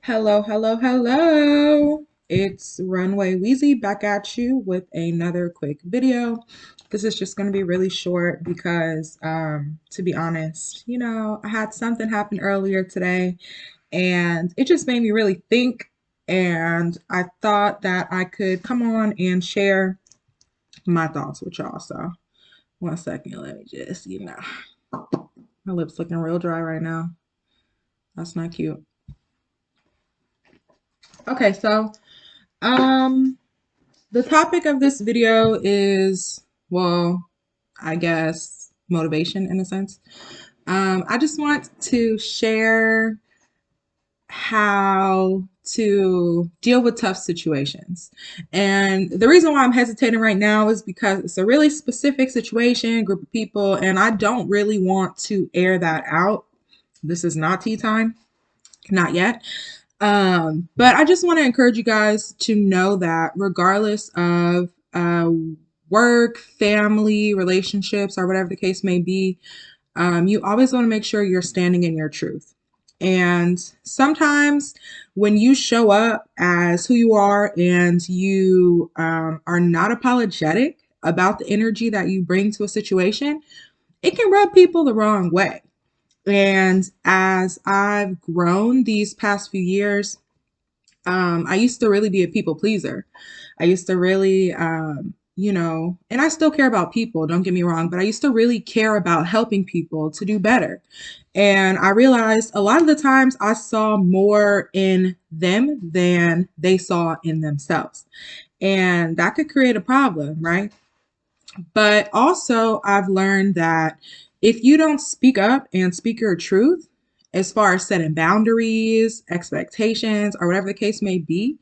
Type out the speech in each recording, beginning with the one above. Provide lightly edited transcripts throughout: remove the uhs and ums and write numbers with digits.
Hello, hello, hello. It's Runway Wheezy back at you with another quick video. This is just going to be really short because, to be honest, I had something happen earlier today and it just made me really think. And I thought that I could come on and share my thoughts with y'all. So, one second, let me just, my lips looking real dry right now. That's not cute. Okay, so, um, the topic of this video is, well, I guess motivation in a sense. I just want to share how to deal with tough situations. And the reason why I'm hesitating right now is because it's a really specific situation, group of people, and I don't really want to air that out. This is not tea time, not yet. But I just want to encourage you guys to know that regardless of work, family, relationships, or whatever the case may be, you always want to make sure you're standing in your truth. And sometimes when you show up as who you are and you are not apologetic about the energy that you bring to a situation, it can rub people the wrong way. And as I've grown these past few years, I used to really be a people pleaser. I used to really, and I still care about people, don't get me wrong, but I used to really care about helping people to do better. And I realized a lot of the times I saw more in them than they saw in themselves. And that could create a problem, right? But also, I've learned that if you don't speak up and speak your truth, as far as setting boundaries, expectations, or whatever the case may be,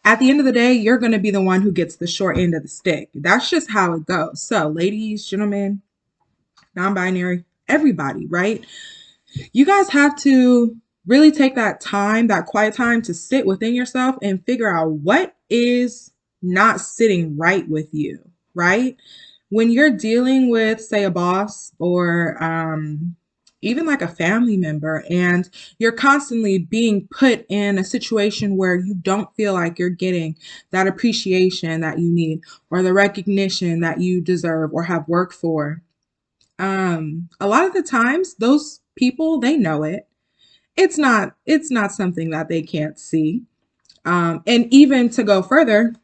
at the end of the day, you're going to be the one who gets the short end of the stick. That's just how it goes. So, ladies, gentlemen, non binary, everybody, right? You guys have to really take that time, that quiet time to sit within yourself and figure out what is not sitting right with you, right? When you're dealing with, say, a boss or even like a family member, and you're constantly being put in a situation where you don't feel like you're getting that appreciation that you need or the recognition that you deserve or have worked for, a lot of the times those people, they know it. It's not something that they can't see. And even to go further,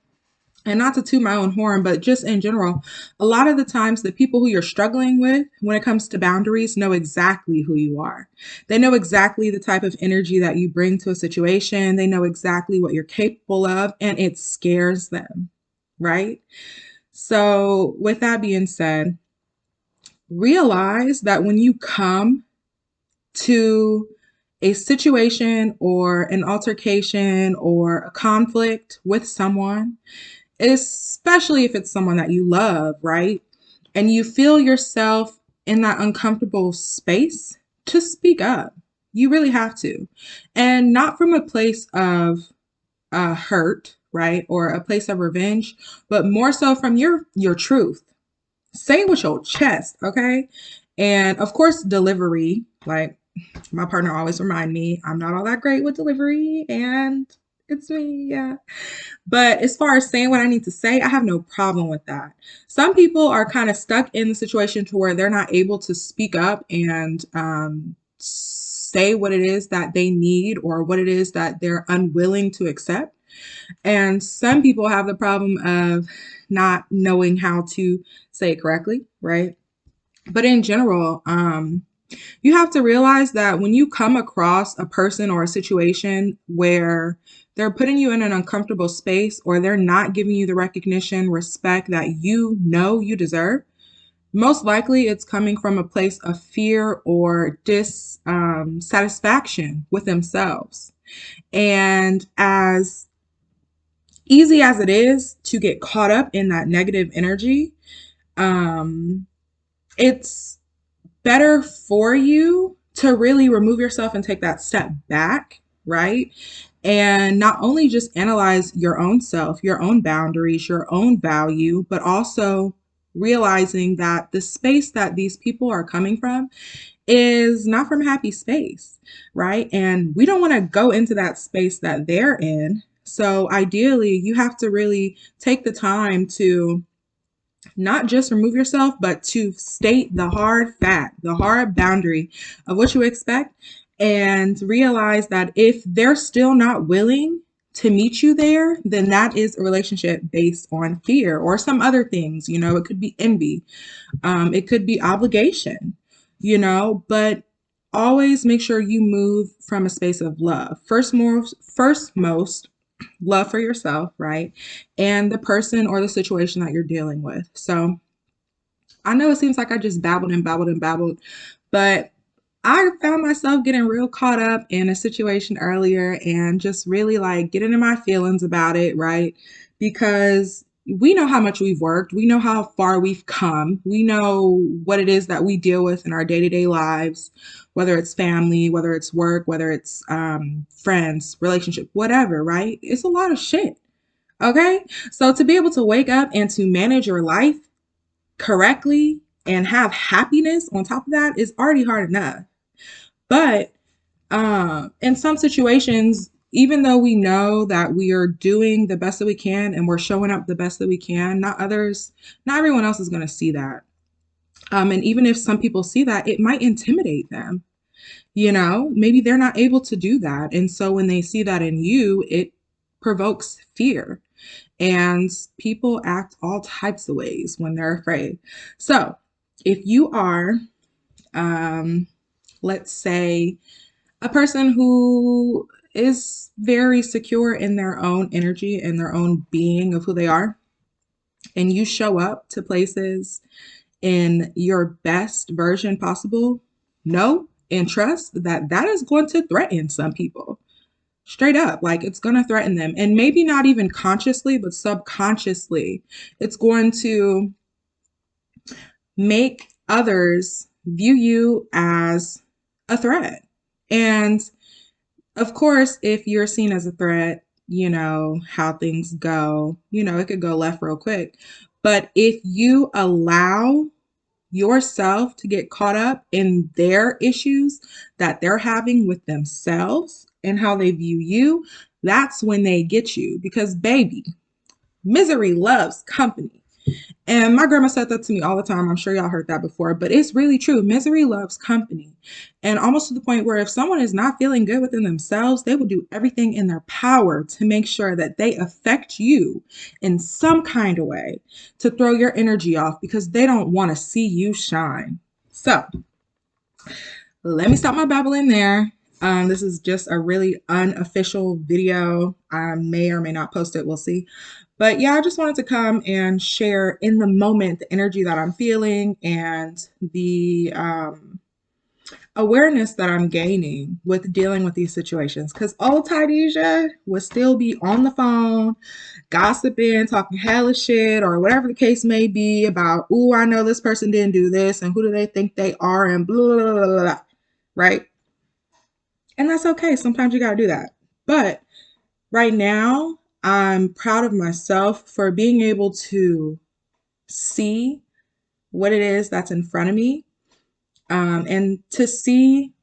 and not to toot my own horn, but just in general, a lot of the times the people who you're struggling with when it comes to boundaries know exactly who you are. They know exactly the type of energy that you bring to a situation. They know exactly what you're capable of, and it scares them, right? So, with that being said, realize that when you come to a situation or an altercation or a conflict with someone, especially if it's someone that you love, right? And you feel yourself in that uncomfortable space, to speak up. You really have to. And not from a place of hurt, right? Or a place of revenge, but more so from your truth. Say it with your chest, okay? And of course, delivery, like my partner always remind me, I'm not all that great with delivery and it's me, yeah. But as far as saying what I need to say, I have no problem with that. Some people are kind of stuck in the situation to where they're not able to speak up and say what it is that they need or what it is that they're unwilling to accept. And some people have the problem of not knowing how to say it correctly, right? But in general, you have to realize that when you come across a person or a situation where they're putting you in an uncomfortable space or they're not giving you the recognition, respect that you know you deserve, most likely it's coming from a place of fear or dissatisfaction with themselves. And as easy as it is to get caught up in that negative energy, um, it's better for you to really remove yourself and take that step back, right? And not only just analyze your own self, your own boundaries, your own value, but also realizing that the space that these people are coming from is not from a happy space, right? And we don't want to go into that space that they're in. So ideally, you have to really take the time to not just remove yourself, but to state the hard fact, the hard boundary of what you expect, and realize that if they're still not willing to meet you there, then that is a relationship based on fear or some other things. It could be envy, it could be obligation, but always make sure you move from a space of love. First most love for yourself, right? And the person or the situation that you're dealing with. So I know it seems like I just babbled and babbled and babbled, but I found myself getting real caught up in a situation earlier and just really like getting in my feelings about it, right? Because we know how much we've worked, we know how far we've come, we know what it is that we deal with in our day to day lives, whether it's family, whether it's work, whether it's friends, relationship, whatever, right? It's a lot of shit. Okay. So to be able to wake up and to manage your life correctly and have happiness on top of that is already hard enough. But in some situations, even though we know that we are doing the best that we can and we're showing up the best that we can, not everyone else is going to see that. And even if some people see that, it might intimidate them. Maybe they're not able to do that. And so when they see that in you, it provokes fear. And people act all types of ways when they're afraid. So if you are, let's say, a person who is very secure in their own energy and their own being of who they are, and you show up to places in your best version possible, know and trust that that is going to threaten some people. Straight up, like it's going to threaten them. And maybe not even consciously, but subconsciously, it's going to make others view you as a threat. And of course, if you're seen as a threat, how things go, it could go left real quick. But if you allow yourself to get caught up in their issues that they're having with themselves and how they view you, that's when they get you. Because, baby, misery loves company. And my grandma said that to me all the time. I'm sure y'all heard that before, but it's really true. Misery loves company. And almost to the point where if someone is not feeling good within themselves, they will do everything in their power to make sure that they affect you in some kind of way to throw your energy off because they don't want to see you shine. So let me stop my babbling there. This is just a really unofficial video. I may or may not post it. We'll see. But yeah, I just wanted to come and share in the moment the energy that I'm feeling and the awareness that I'm gaining with dealing with these situations. Because old Tydesia would still be on the phone, gossiping, talking hella shit, or whatever the case may be about, ooh, I know this person didn't do this, and who do they think they are, and blah, blah, blah, blah, blah, right? And that's okay. Sometimes you got to do that. But right now, I'm proud of myself for being able to see what it is that's in front of me, and to see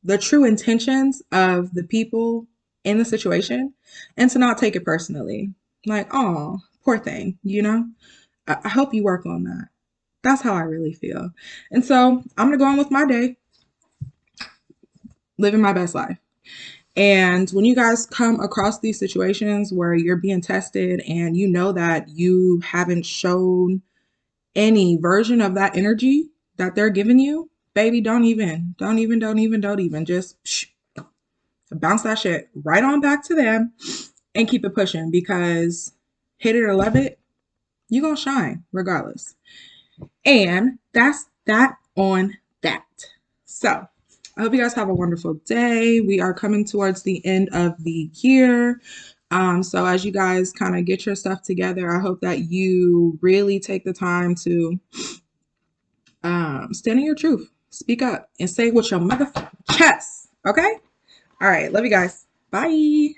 the true intentions of the people in the situation and to not take it personally. Like, oh, poor thing, I hope you work on that. That's how I really feel. And so I'm going to go on with my day, living my best life. And when you guys come across these situations where you're being tested and you know that you haven't shown any version of that energy that they're giving you, baby, don't even just bounce that shit right on back to them and keep it pushing, because hate it or love it, you're going to shine regardless. And that's that on that. So I hope you guys have a wonderful day. We are coming towards the end of the year. So as you guys kind of get your stuff together, I hope that you really take the time to stand in your truth, speak up, and say what your motherfucking chest. Okay? All right. Love you guys. Bye.